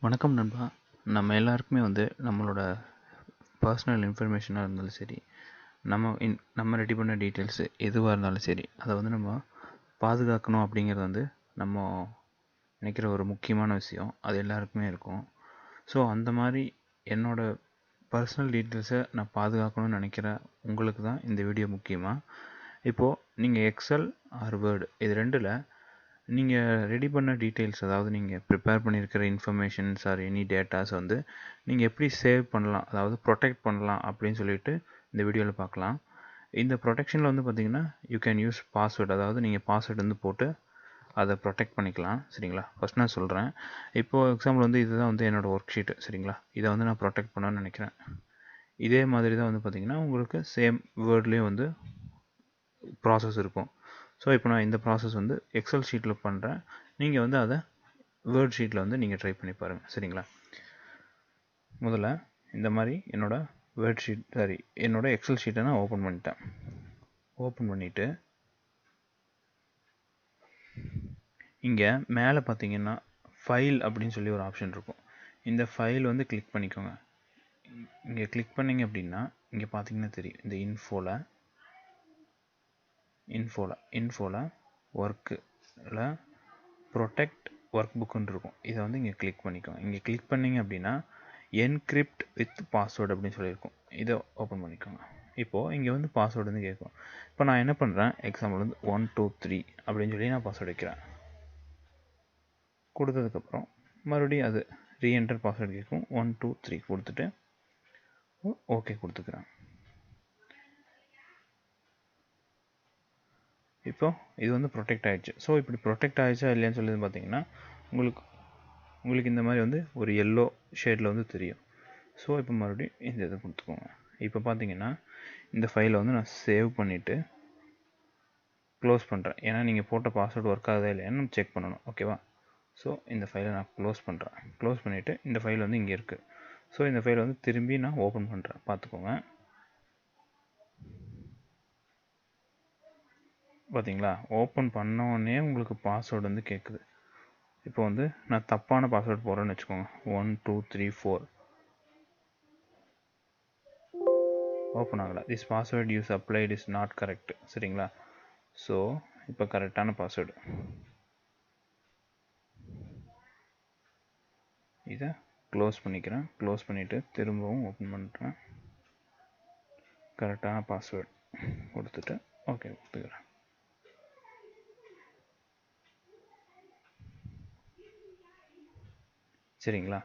வணக்கம் நண்பா. நம்ம எல்லாருக்குமே நம்மளோட பர்சனல் இன்ஃபர்மேஷனாக இருந்தாலும் சரி, நம்ம ரெடி பண்ண டீட்டெயில்ஸு எதுவாக இருந்தாலும் சரி, அதை நம்ம பாதுகாக்கணும் அப்படிங்கிறது நம்ம நினைக்கிற ஒரு முக்கியமான விஷயம். அது எல்லாருக்குமே இருக்கும். ஸோ அந்த மாதிரி என்னோட பர்சனல் டீட்டெயில்ஸை நான் பாதுகாக்கணும்னு நினைக்கிற உங்களுக்கு தான் இந்த வீடியோ முக்கியமாக. இப்போது நீங்கள் எக்ஸல் ஆர் வேர்டு இது ரெண்டில் நீங்கள் ரெடி பண்ண டீட்டெயில்ஸ், அதாவது நீங்கள் ப்ரிப்பேர் பண்ணியிருக்கிற இன்ஃபர்மேஷன்ஸ் ஆர் எனி டேட்டாஸ் நீங்கள் எப்படி சேவ் பண்ணலாம், அதாவது ப்ரொடெக்ட் பண்ணலாம் அப்படின்னு சொல்லிட்டு இந்த வீடியோவில் பார்க்கலாம். இந்த ப்ரொடெக்ஷனில் பார்த்தீங்கன்னா யூ கேன் யூஸ் பாஸ்வேர்டு, அதாவது நீங்கள் பாஸ்வேர்டு போட்டு அதை ப்ரொடெக்ட் பண்ணிக்கலாம். சரிங்களா? ஃபஸ்ட் நான் சொல்கிறேன். இப்போது எக்ஸாம்பிள் இதுதான் என்னோடய ஒர்க் ஷீட்டு. சரிங்களா? இதை நான் ப்ரொடெக்ட் பண்ணணும்னு நினைக்கிறேன். இதே மாதிரி தான் பார்த்தீங்கன்னா உங்களுக்கு சேம் வேர்ட்லேயும் ப்ராசஸ் இருக்கும். ஸோ இப்போ நான் இந்த ப்ராசஸ் எக்ஸல் ஷீட்டில் பண்ணுறேன். நீங்கள் அதை வேர்ட் ஷீட்டில் நீங்கள் ட்ரை பண்ணி பாருங்கள். சரிங்களா? முதல்ல இந்த மாதிரி என்னோட எக்ஸல் ஷீட்டை நான் ஓப்பன் பண்ணிட்டேன். ஓப்பன் பண்ணிவிட்டு இங்கே மேலே பார்த்தீங்கன்னா ஃபைல் அப்படின்னு சொல்லி ஒரு ஆப்ஷன் இருக்கும். இந்த ஃபைல் கிளிக் பண்ணிக்கோங்க. இங்கே கிளிக் பண்ணிங்க அப்படின்னா இங்கே பார்த்தீங்கன்னா தெரியும், இந்த இன்ஃபோவில் ஒர்க்கில் ப்ரொடெக்ட் ஒர்க் புக்குன்னு இருக்கும். இதை இங்கே கிளிக் பண்ணிக்கோங்க. இங்கே கிளிக் பண்ணிங்க அப்படின்னா என்கிரிப்ட் வித் பாஸ்வேர்டு அப்படின்னு சொல்லியிருக்கும். இதை ஓப்பன் பண்ணிக்கோங்க. இப்போது இங்கே பாஸ்வேர்டு கேட்கும். இப்போ நான் என்ன பண்ணுறேன், எக்ஸாம்பிள் 1 2 3 அப்படின்னு சொல்லி நான் பாஸ்வேர்டு வைக்கிறேன். கொடுத்ததுக்கப்புறம் மறுபடியும் அது ரீஎன்டர் பாஸ்வேர்டு கேட்கும். 1 2 3 கொடுத்துட்டு ஓகே கொடுத்துக்கிறேன். இப்போ இது ப்ரொடெக்ட் ஆகிடுச்சு. ஸோ இப்படி ப்ரொடெக்ட் ஆகிடுச்சா இல்லையான்னு சொல்லி பார்த்தீங்கன்னா உங்களுக்கு இந்த மாதிரி ஒரு எல்லோ ஷேடில் தெரியும். ஸோ இப்போ மறுபடியும் இந்த இதை கொடுத்துக்கோங்க. இப்போ பார்த்தீங்கன்னா இந்த ஃபைலை நான் சேவ் பண்ணிவிட்டு க்ளோஸ் பண்ணுறேன். ஏன்னா நீங்கள் போட்ட பாஸ்வேர்டு ஒர்க் ஆகுதா இல்லையான்னு செக் பண்ணணும். ஓகேவா? ஸோ இந்த ஃபைலை நான் க்ளோஸ் பண்ணுறேன். க்ளோஸ் பண்ணிவிட்டு இந்த ஃபைல் இங்கே இருக்குது. ஸோ இந்த ஃபைலை திரும்பி நான் ஓப்பன் பண்ணுறேன். பார்த்துக்கோங்க. பார்த்தீங்களா? ஓப்பன் பண்ணோடனே உங்களுக்கு பாஸ்வேர்டு கேட்குது. இப்போ நான் தப்பான பாஸ்வேர்டு போடுறேன்னு வச்சுக்கோங்க. 1 2 3 4 ஓப்பன் ஆகலை. This password use applied is not correct. சரிங்களா? ஸோ இப்போ கரெக்டான பாஸ்வேர்டு இதை க்ளோஸ் பண்ணிக்கிறேன். க்ளோஸ் பண்ணிவிட்டு திரும்பவும் ஓப்பன் பண்ணுறேன். கரெக்டான பாஸ்வேர்டு கொடுத்துட்டு ஓகே கொடுத்துக்கிறேன். சரிங்களா?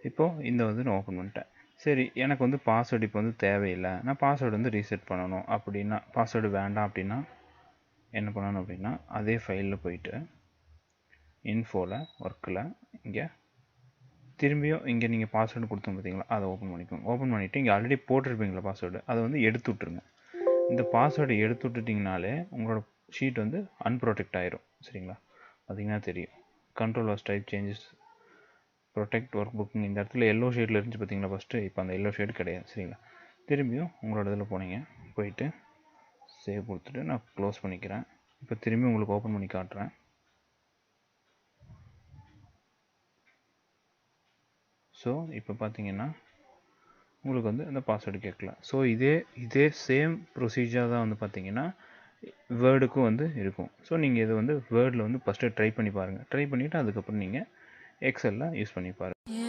இப்போது இந்த நான் ஓப்பன் பண்ணிட்டேன். சரி, எனக்கு பாஸ்வேர்டு இப்போ தேவையில்லை, நான் பாஸ்வேர்டு ரீசெட் பண்ணணும் அப்படின்னா, பாஸ்வேர்டு வேண்டாம் அப்படின்னா என்ன பண்ணணும் அப்படின்னா, அதே ஃபைலில் போயிட்டு இன்ஃபோவில் ஒர்க்கில் இங்கே திரும்பியும் இங்கே நீங்கள் பாஸ்வேர்டு கொடுத்தோம் பார்த்தீங்களா, அதை ஓப்பன் பண்ணிக்கோங்க. ஓப்பன் பண்ணிவிட்டு இங்கே ஆல்ரெடி போட்டிருப்பீங்களா பாஸ்வேர்டு, அதை எடுத்து விட்ருங்க. இந்த பாஸ்வேர்டு எடுத்து விட்டுட்டிங்கனாலே உங்களோட ஷீட் அன்ப்ரொடெக்ட் ஆயிரும். சரிங்களா? பார்த்தீங்கன்னா தெரியும், control was type changes protect work booking. இந்த இடத்துல எல்லோ ஷேடில் இருந்துச்சு பார்த்தீங்களா ஃபஸ்ட்டு, இப்போ அந்த எல்லோ ஷேடு கிடையாது. சரிங்களா? திரும்பியும் உங்களோட இதில் போனீங்க, போயிட்டு சேவ் கொடுத்துட்டு நான் க்ளோஸ் பண்ணிக்கிறேன். இப்போ திரும்பி உங்களுக்கு ஓப்பன் பண்ணி காட்டுறேன். ஸோ இப்போ பார்த்தீங்கன்னா உங்களுக்கு அந்த பாஸ்வேர்டு கேட்கல. ஸோ இதே சேம் ப்ரொசீஜர் தான் பார்த்தீங்கன்னா வேர்டுக்கும் இருக்கும். ஸோ நீங்கள் இது வேர்டில் ஃபஸ்ட்டு ட்ரை பண்ணி பாருங்கள். ட்ரை பண்ணிவிட்டு அதுக்கப்புறம் நீங்கள் எக்ஸலில் யூஸ் பண்ணி பாருங்கள்.